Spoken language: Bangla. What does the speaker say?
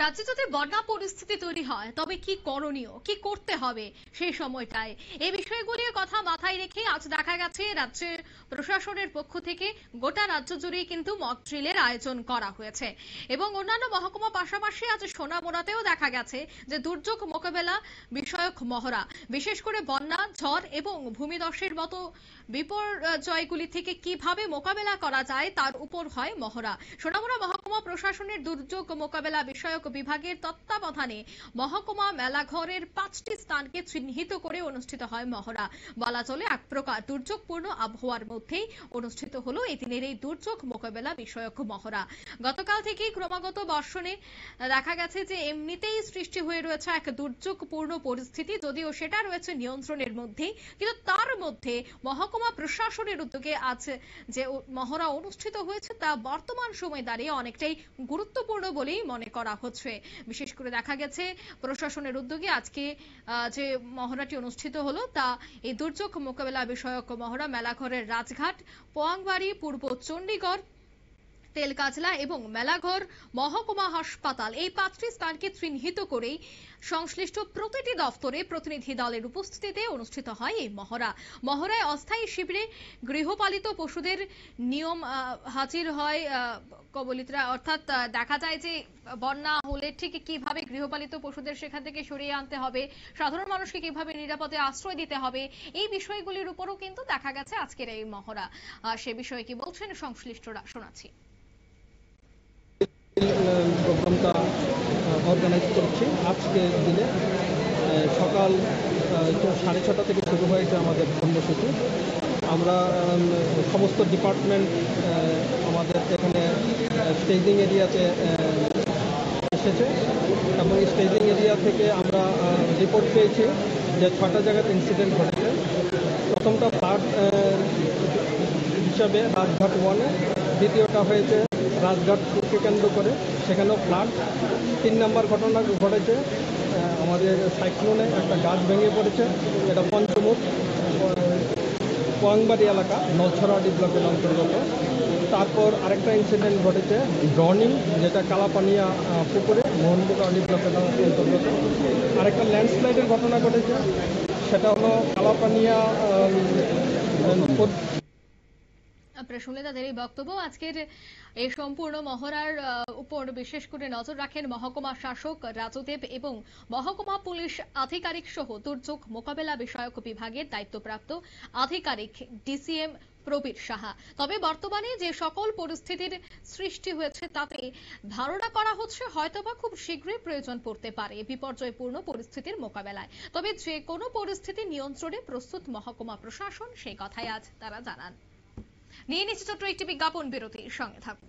রাজ্যে যদি বন্যা পরিস্থিতি তৈরি হয় তবে কি করণীয়, কি করতে হবে সেই সময়টায়, এই বিষয়গুলির কথা মাথায় রেখে আজ দেখা গেছে রাজ্যের প্রশাসনের পক্ষ থেকে গোটা রাজ্য জুড়েই কিন্তু মক ড্রিলের আয়োজন করা হয়েছে এবং অন্যান্য মহকুমা পাশাপাশি আজ সোনামুড়াতেও দেখা গেছে যে দুর্যোগ মোকাবেলা বিষয়ক মহড়া, বিশেষ করে বন্যা, ঝড় এবং ভূমিধসের মতো বিপর্যয়গুলি থেকে কিভাবে মোকাবেলা করা যায় তার উপর হয় মহড়া। সোনামুড়া মহকুমা প্রশাসনের দুর্যোগ মোকাবেলা বিষয়ক বিভাগের তত্ত্বাবধানে মহকুমা মেলাঘরের 5টি স্থানকে চিহ্নিত করে অনুষ্ঠিত হয় মহড়া। বলা চলে এক প্রকার দুর্যোগপূর্ণ আবহাওয়ার মধ্যেই অনুষ্ঠিত হলো এই দিনের এই দুর্যোগ মোকাবেলা বিষয়ক মহড়া। গতকাল থেকেই ক্রমাগত বর্ষণে দেখা গেছে যে এমনিতেই সৃষ্টি হয়ে রয়েছে এক দুর্যোগপূর্ণ পরিস্থিতি, যদিও সেটা রয়েছে নিয়ন্ত্রণের মধ্যেই, কিন্তু তার মধ্যে মহকুমা প্রশাসনের উদ্যোগে আজ যে মহড়া অনুষ্ঠিত হয়েছে তা বর্তমান সময় দাঁড়িয়ে অনেকটাই গুরুত্বপূর্ণ বলেই মনে করা হচ্ছে। বিশেষ করে দেখা গেছে প্রশাসনের উদ্যোগে আজকে যে মহড়াটি অনুষ্ঠিত হলো তা এই দুর্যোগ মোকাবেলা বিষয়ক মহড়া মেলাঘরের রাজঘাট, পোয়াংবাড়ি, পূর্ব চণ্ডীগড়, তেলকাজলা এবং মেলাঘর মহকুমা হাসপাতাল এই 5টি স্থানকে চিহ্নিত করেই সংশ্লিষ্ট প্রতিটি দফতরে প্রতিনিধি দলের উপস্থিতিতে অনুষ্ঠিত হয় এই মহড়া। মহড়ায় অস্থায়ী শিবিরে গৃহপালিত পশুদের নিয়ম হাজির হয় কবলিতরা, অর্থাৎ দেখা যায় যে বন্যা হলে ঠিক কিভাবে গৃহপালিত পশুদের সেখান থেকে সরিয়ে আনতে হবে, সাধারণ মানুষকে কিভাবে নিরাপদে আশ্রয় দিতে হবে, এই বিষয়গুলির উপরও কিন্তু দেখা গেছে আজকের এই মহড়া। সে বিষয়ে কি বলছেন সংশ্লিষ্টরা শোনাচ্ছি। প্রোগ্রামটা অর্গানাইজ করছি আজকে দিনে সকাল 6:30 থেকে শুরু হয়েছে আমাদের কর্মসূচি। আমরা সমস্ত ডিপার্টমেন্ট আমাদের এখানে স্টেজিং এরিয়াতে এসেছে এবং স্টেজিং এরিয়া থেকে আমরা রিপোর্ট পেয়েছি যে 6টা জায়গায় ইনসিডেন্ট ঘটেছে। প্রথমটা ফ্লাড হিসাবে রাজঘাট 1-এ, দ্বিতীয়টা হয়েছে রাজঘাট 2কে কেন্দ্র করে, সেখানেও ফ্লাড। 3 নম্বর ঘটনা ঘটেছে আমাদের সাইক্লোনে একটা গাছ ভেঙে পড়েছে, এটা পঞ্চমুখ পোয়াংবাড়ি এলাকা, নলছড়াডি ব্লকের অন্তর্গত। তারপর আরেকটা ইনসিডেন্ট ঘটেছে ড্রনিং, যেটা কালাপানিয়া পুকুরে মোহনপুরহালি ব্লকের অন্তর্গত। আরেকটা ল্যান্ডস্লাইডের ঘটনা ঘটেছে, সেটা হলো কালাপানিয়া। আপনারা শুনলেন তাদের এই বক্তব্য। আজকের এই সম্পূর্ণ মহড়ার উপর বিশেষ করে নজর রাখেন মহকুমা শাসক রাজদেব এবং মহকুমা পুলিশ আধিকারিক সহ দুর্যোগ মোকাবেলা বিষয়ক বিভাগের দায়িত্বপ্রাপ্ত আধিকারিক ডিসিএম প্রবীর সাহা। তবে বর্তমানে যে সকল পরিস্থিতির সৃষ্টি হয়েছে তাতে ধারণা করা হচ্ছে হয়তোবা খুব শীঘ্রই প্রয়োজন পড়তে পারে বিপর্যয়পূর্ণ পরিস্থিতির মোকাবেলায়। তবে যে কোনো পরিস্থিতি নিয়ন্ত্রণে প্রস্তুত মহকুমা প্রশাসন, সেই কথাই আজ তারা জানান। নিয়ে নিচ্ছে ছোট্ট একটি বিজ্ঞাপন বিরতির সঙ্গে থাকুন।